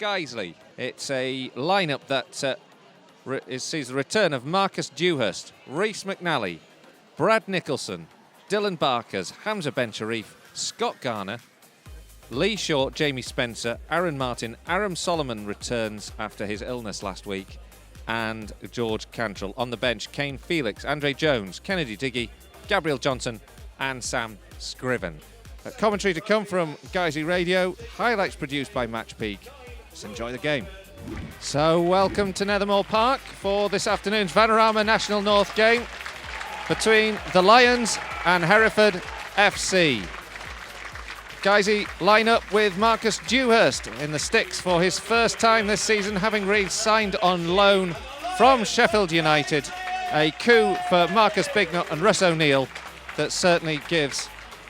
Guiseley. It's a lineup that sees the return of Marcus Dewhurst, Rhys McNally, Brad Nicholson, Dylan Barkers, Hamza Ben-Sharif, Scott Garner, Lee Shaw, Jamie Spencer, Aaron Martin, Aram Solomon returns after his illness last week, and George Cantrell. On the bench, Kane Felix, Andre Jones, Kennedy Diggy, Gabriel Johnson and Sam Scriven. Commentary to come from Guiseley Radio, highlights produced by MatchPeak. Let's enjoy the game. So welcome to Nethermoor Park for this afternoon's Vanarama National North game between the Lions and Hereford FC. Guiseley line up with Marcus Dewhurst in the sticks for his first time this season, having re-signed on loan from Sheffield United. A coup for Marcus Bignott and Russ O'Neill that certainly gives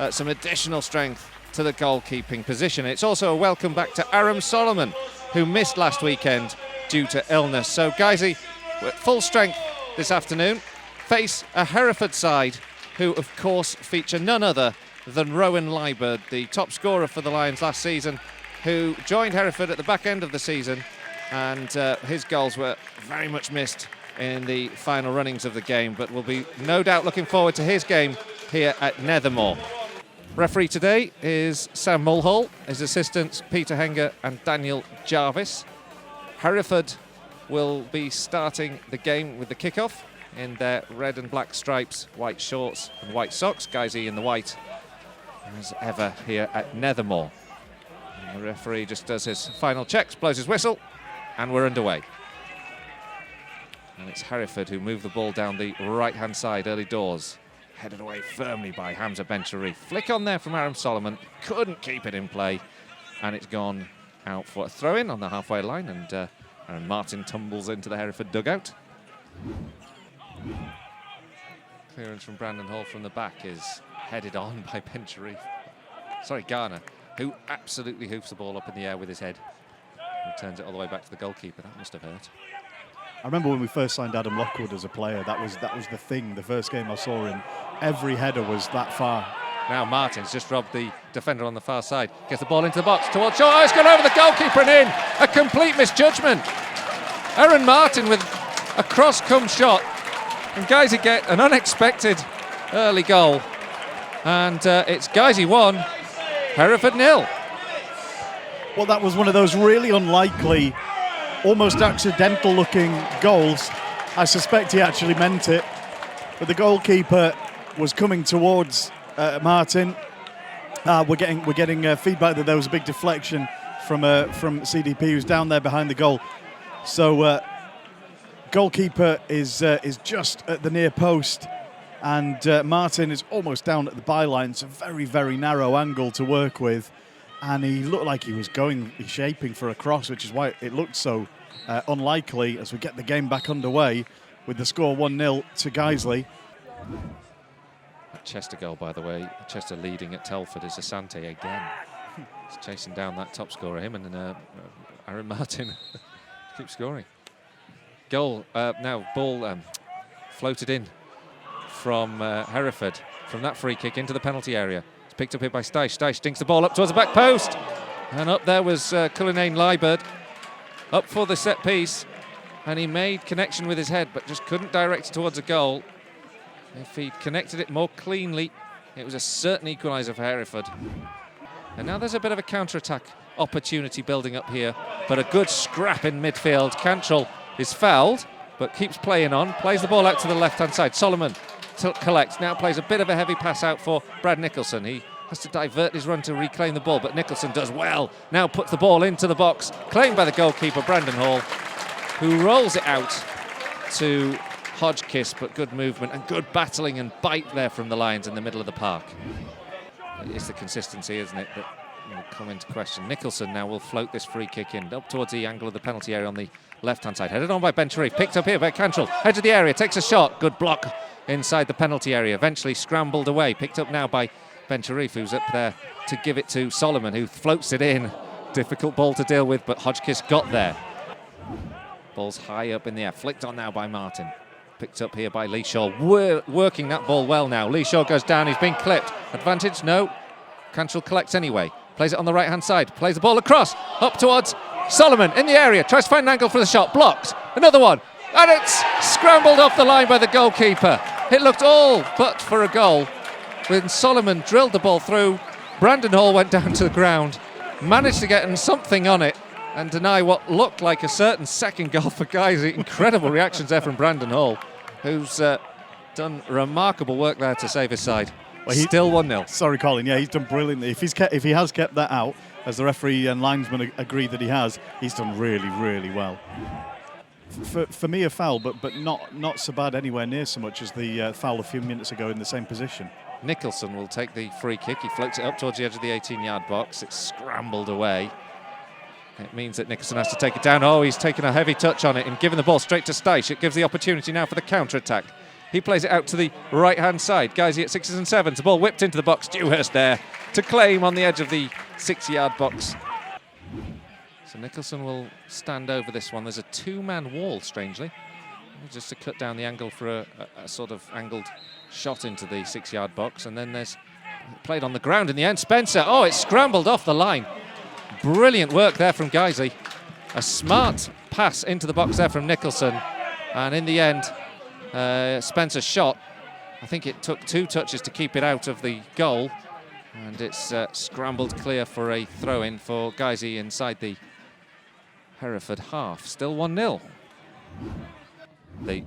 some additional strength to the goalkeeping position. It's also a welcome back to Aram Solomon, who missed last weekend due to illness. So Guiseley, at full strength this afternoon, face a Hereford side who, of course, feature none other than Rowan Lieberd, the top scorer for the Lions last season, who joined Hereford at the back end of the season, and his goals were very much missed in the final runnings of the game, but we'll be no doubt looking forward to his game here at Nethermoor. Referee today is Sam Mulhall, his assistants Peter Henger and Daniel Jarvis. Hereford will be starting the game with the kickoff in their red and black stripes, white shorts and white socks. Guiseley in the white, as ever here at Nethermoor. And the referee just does his final checks, blows his whistle, and we're underway. And it's Hereford who move the ball down the right-hand side early doors. Headed away firmly by Hamza Ben-Sharif. Flick on there from Aram Solomon, couldn't keep it in play, and it's gone out for a throw-in on the halfway line, and Aaron Martin tumbles into the Hereford dugout. Clearance from Brandon Hall from the back is headed on by Ben-Sharif. Sorry, Garner, who absolutely hoofs the ball up in the air with his head. Returns it all the way back to the goalkeeper. That must have hurt. I remember when we first signed Adam Lockwood as a player, that was the thing. The first game I saw him, every header was that far. Now Martin's just robbed the defender on the far side. Gets the ball into the box towards Shaw. Oh, it's gone over the goalkeeper and in. A complete misjudgment. Aaron Martin with a cross-come shot. And Guiseley get an unexpected early goal. And it's Guiseley 1, Hereford 0. Well, that was one of those really unlikely, almost accidental looking goals. I suspect he actually meant it, but the goalkeeper was coming towards Martin. We're getting feedback that there was a big deflection from CDP, who's down there behind the goal. So goalkeeper is just at the near post, and Martin is almost down at the byline. It's a very, very narrow angle to work with, and he looked like he was shaping for a cross, which is why it looked so unlikely as we get the game back underway with the score 1-0 to Guiseley. That Chester goal, by the way, Chester leading at Telford, is Asante again. He's chasing down that top scorer, him and Aaron Martin keeps scoring. Goal, now ball floated in from Hereford from that free kick into the penalty area. It's picked up here by Steisch. Steisch stinks the ball up towards the back post. And up there was Colin Lieberd, up for the set piece, and he made connection with his head but just couldn't direct it towards a goal. If he'd connected it more cleanly, it was a certain equaliser for Hereford. And now there's a bit of a counter-attack opportunity building up here, but a good scrap in midfield. Cantrell is fouled but keeps playing on, plays the ball out to the left-hand side. Solomon collects, now plays a bit of a heavy pass out for Brad Nicholson. He has to divert his run to reclaim the ball, but Nicholson does well. Now puts the ball into the box, claimed by the goalkeeper, Brandon Hall, who rolls it out to Hodgkiss, but good movement and good battling and bite there from the Lions in the middle of the park. It's the consistency, isn't it, that will come into question. Nicholson now will float this free kick in, up towards the angle of the penalty area on the left-hand side. Headed on by Ben-Sharif, picked up here by Cantrell, edge of the area, takes a shot, good block inside the penalty area, eventually scrambled away, picked up now by Ben-Sharif, who's up there to give it to Solomon, who floats it in. Difficult ball to deal with, but Hodgkiss got there. Ball's high up in the air, flicked on now by Martin. Picked up here by Lee Shaw, working that ball well now. Lee Shaw goes down, he's been clipped. Advantage, no. Cantrell collects anyway. Plays it on the right-hand side, plays the ball across, up towards Solomon in the area, tries to find an angle for the shot, blocked. Another one, and it's scrambled off the line by the goalkeeper. It looked all but for a goal. When Solomon drilled the ball through, Brandon Hall went down to the ground, managed to get something on it and deny what looked like a certain second goal for Guiseley. Incredible reactions there from Brandon Hall, who's done remarkable work there to save his side. Well, still 1-0. Sorry, Colin. Yeah, he's done brilliantly. If he has kept that out, as the referee and linesman agree that he has, he's done really, really well. For me, a foul, but not so bad anywhere near so much as the foul a few minutes ago in the same position. Nicholson will take the free kick. He floats it up towards the edge of the 18-yard box. It's scrambled away. It means that Nicholson has to take it down. Oh, he's taken a heavy touch on it and given the ball straight to Steisch. It gives the opportunity now for the counter-attack. He plays it out to the right-hand side. Guiseley at 6s and 7s. The ball whipped into the box. Dewhurst there to claim on the edge of the 6-yard box. So Nicholson will stand over this one. There's a two-man wall, strangely, just to cut down the angle for a sort of angled shot into the 6-yard box. And then there's played on the ground in the end. Spencer, oh, it's scrambled off the line. Brilliant work there from Guiseley. A smart pass into the box there from Nicholson. And in the end, Spencer's shot, I think it took 2 touches to keep it out of the goal. And it's scrambled clear for a throw-in for Guiseley inside the Hereford half. Still 1-0. The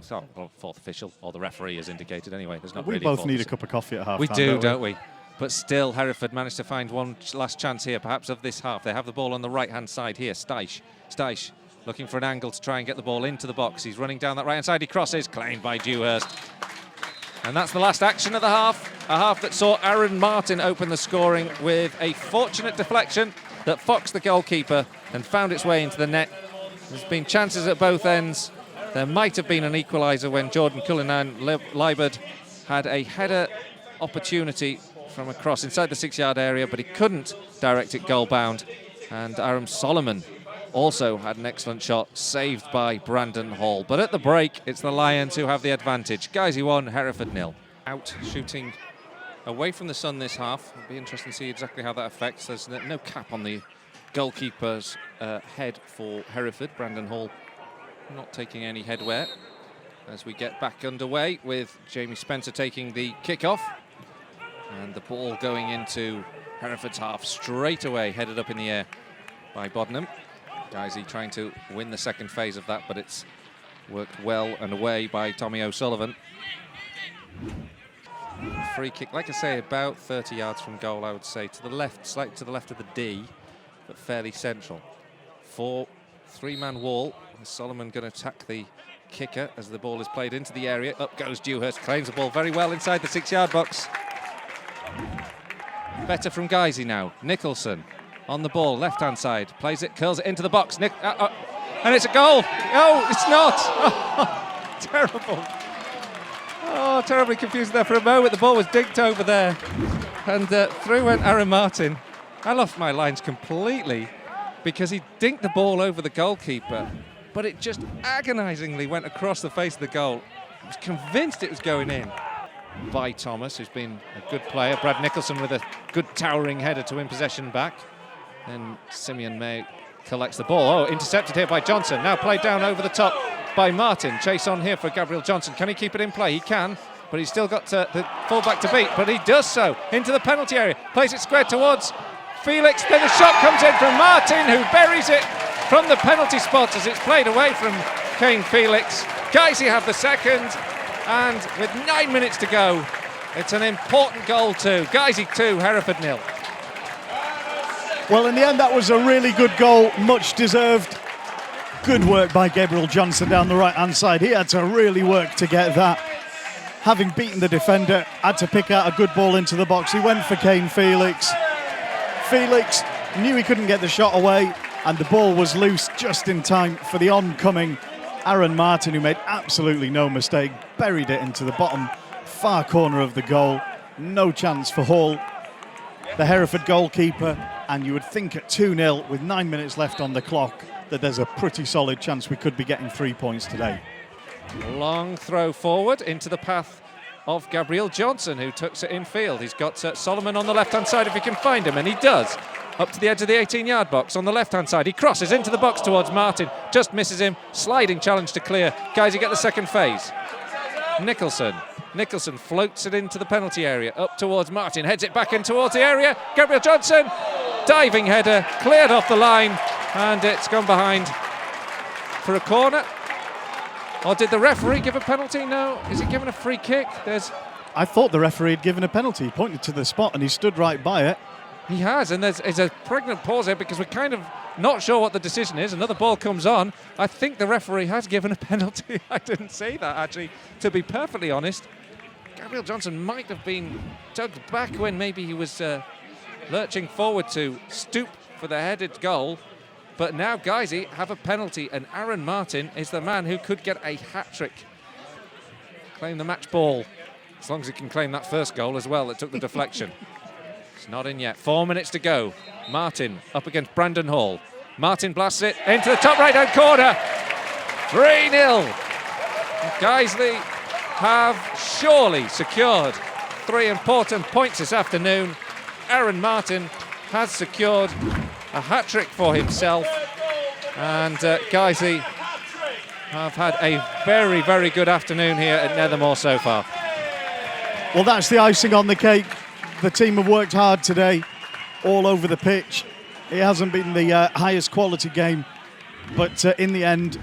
fourth official, or the referee, has indicated anyway. There's not we really both need a cup of coffee at half We time, do, don't we? But still, Hereford managed to find one last chance here, perhaps of this half. They have the ball on the right-hand side here. Steisch looking for an angle to try and get the ball into the box. He's running down that right-hand side. He crosses, claimed by Dewhurst. And that's the last action of the half. A half that saw Aaron Martin open the scoring with a fortunate deflection that foxed the goalkeeper and found its way into the net. There's been chances at both ends. There might have been an equaliser when Jordan Cullinan Liebert had a header opportunity from across inside the 6-yard area, but he couldn't direct it goal bound. And Aram Solomon also had an excellent shot, saved by Brandon Hall. But at the break, it's the Lions who have the advantage. Guiseley 1, Hereford 0. Out shooting away from the sun this half. It'll be interesting to see exactly how that affects. There's no cap on the goalkeeper's head for Hereford. Brandon Hall not taking any headwear as we get back underway with Jamie Spencer taking the kick-off. And the ball going into Hereford's half straight away, headed up in the air by Bodnam. Guiseley trying to win the second phase of that, but it's worked well and away by Tommy O'Sullivan. Free kick, like I say, about 30 yards from goal, I would say. To the left, slightly to the left of the D, but fairly central. 3-man wall. Solomon going to attack the kicker as the ball is played into the area. Up goes Dewhurst, claims the ball very well inside the 6-yard box. Better from Guiseley now. Nicholson on the ball, left-hand side, plays it, curls it into the box. And it's a goal. Oh, it's not. Oh, terrible. Oh, terribly confused there for a moment. The ball was dinked over there. And through went Aaron Martin. I lost my lines completely because he dinked the ball over the goalkeeper, but it just agonisingly went across the face of the goal. I was convinced it was going in. By Thomas, who's been a good player. Brad Nicholson with a good towering header to win possession back. And Simeon May collects the ball. Oh, intercepted here by Johnson. Now played down over the top by Martin. Chase on here for Gabriel Johnson. Can he keep it in play? He can, but he's still got the full-back to beat. But he does so into the penalty area. Plays it square towards Felix. Then a shot comes in from Martin, who buries it from the penalty spot as it's played away from Kane Felix. Guiseley have the second. And with 9 minutes to go, it's an important goal too. Guiseley 2, Hereford 0. Well, in the end, that was a really good goal, much deserved. Good work by Gabriel Johnson down the right-hand side. He had to really work to get that. Having beaten the defender, had to pick out a good ball into the box. He went for Kane Felix. Felix knew he couldn't get the shot away, and the ball was loose just in time for the oncoming Aaron Martin, who made absolutely no mistake, buried it into the bottom far corner of the goal. No chance for Hall, the Hereford goalkeeper, and you would think at 2-0 with 9 minutes left on the clock that there's a pretty solid chance we could be getting 3 points today. Long throw forward into the path of Gabriel Johnson, who tucks it in field. He's got Solomon on the left-hand side if he can find him, and he does. up to the edge of the 18-yard box on the left-hand side. He crosses into the box towards Martin, just misses him. Sliding challenge to clear. Guys, you get the second phase. Nicholson floats it into the penalty area, up towards Martin, heads it back in towards the area. Gabriel Johnson, diving header, cleared off the line, and it's gone behind for a corner. Or did the referee give a penalty? No. Is he given a free kick? I thought the referee had given a penalty. He pointed to the spot and he stood right by it. He has, and there's a pregnant pause here because we're kind of not sure what the decision is. Another ball comes on. I think the referee has given a penalty. I didn't say that, actually, to be perfectly honest. Gabriel Johnson might have been tugged back when maybe he was lurching forward to stoop for the headed goal. But now Guiseley have a penalty, and Aaron Martin is the man who could get a hat-trick. Claim the match ball, as long as he can claim that first goal as well that took the deflection. It's not in yet. 4 minutes to go. Martin up against Brandon Hall. Martin blasts it into the top right-hand corner. 3-0. Guiseley have surely secured 3 important points this afternoon. Aaron Martin has secured a hat-trick for himself, and Guiseley have had a very, very good afternoon here at Nethermoor so far. Well, that's the icing on the cake. The team have worked hard today, all over the pitch. It hasn't been the highest quality game, but in the end,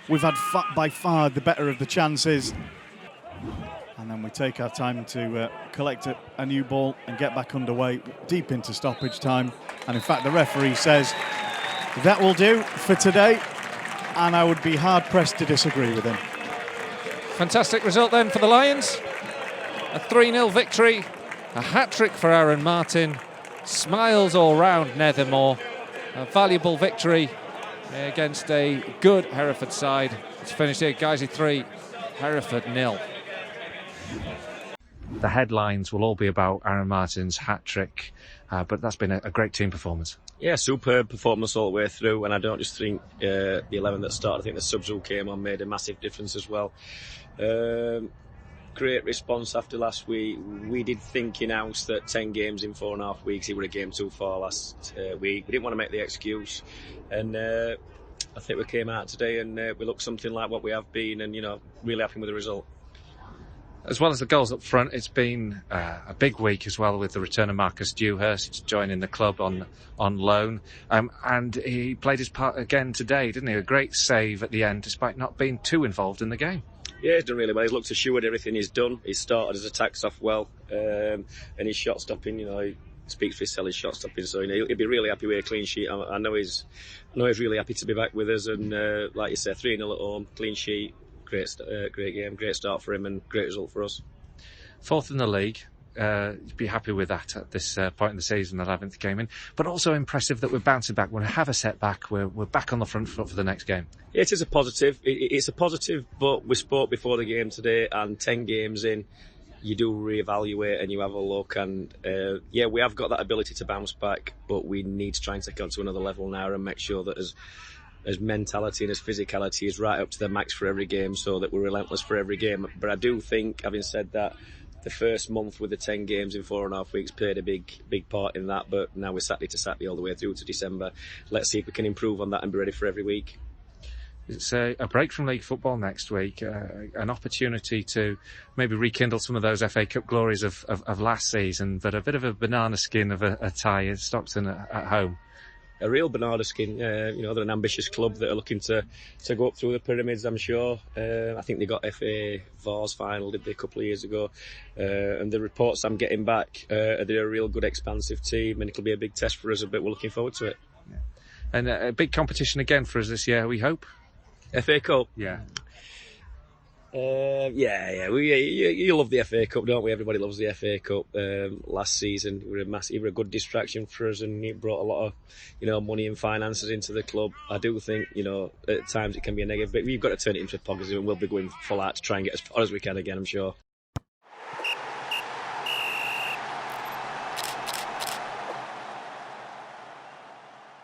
we've had by far the better of the chances. And then we take our time to collect a new ball and get back underway, deep into stoppage time. And in fact, the referee says that will do for today, and I would be hard-pressed to disagree with him. Fantastic result then for the Lions. A 3-0 victory, a hat-trick for Aaron Martin. Smiles all round Nethermoor. A valuable victory against a good Hereford side. It's finished here, Guiseley 3, Hereford 0. The headlines will all be about Aaron Martin's hat-trick, but that's been a great team performance. Yeah, superb performance all the way through, and I don't just think the 11 that started, I think the subs who came on made a massive difference as well. Great response after last week. We did think in-house that 10 games in 4.5 weeks, it were a game too far last week. We didn't want to make the excuse, and I think we came out today and we looked something like what we have been, and, really happy with the result. As well as the goals up front, it's been a big week as well, with the return of Marcus Dewhurst joining the club on loan. And he played his part again today, didn't he? A great save at the end, despite not being too involved in the game. Yeah, he's done really well. He's looked assured everything he's done. He's started his attacks off well, and his shot stopping, he speaks for himself, his shot stopping. So he'll be really happy with a clean sheet. I know he's really happy to be back with us. And like you said, 3-0 at home, clean sheet. Great game, great start for him, and great result for us. 4th in the league. You'd be happy with that at this point in the season, 11th game in. But also impressive that we're bouncing back. When we have a setback, we're back on the front foot for the next game. Yeah, it is a positive. It's a positive, but we spoke before the game today, and 10 games in, you do reevaluate and you have a look. And we have got that ability to bounce back, but we need to try and take it on to another level now and make sure that as mentality and as physicality is right up to the max for every game, so that we're relentless for every game. But I do think, having said that, the first month with the 10 games in 4.5 weeks played a big part in that. But now we're Saturday to Saturday all the way through to December. Let's see if we can improve on that and be ready for every week. It's a break from league football next week, an opportunity to maybe rekindle some of those FA Cup glories of last season, but a bit of a banana skin of a tie at Stockton at home. A real banana skin. They're an ambitious club that are looking to go up through the pyramids, I'm sure. I think they got FA Vars final, did they, a couple of years ago. And the reports I'm getting back, they're a real good expansive team, and it'll be a big test for us, but we're looking forward to it. Yeah. And a big competition again for us this year, we hope. FA Cup? Yeah. You love the FA Cup, don't we? Everybody loves the FA Cup. Last season, it were a good distraction for us, and it brought a lot of, money and finances into the club. I do think, at times it can be a negative, but we've got to turn it into a positive, and we'll be going full out to try and get as far as we can again, I'm sure.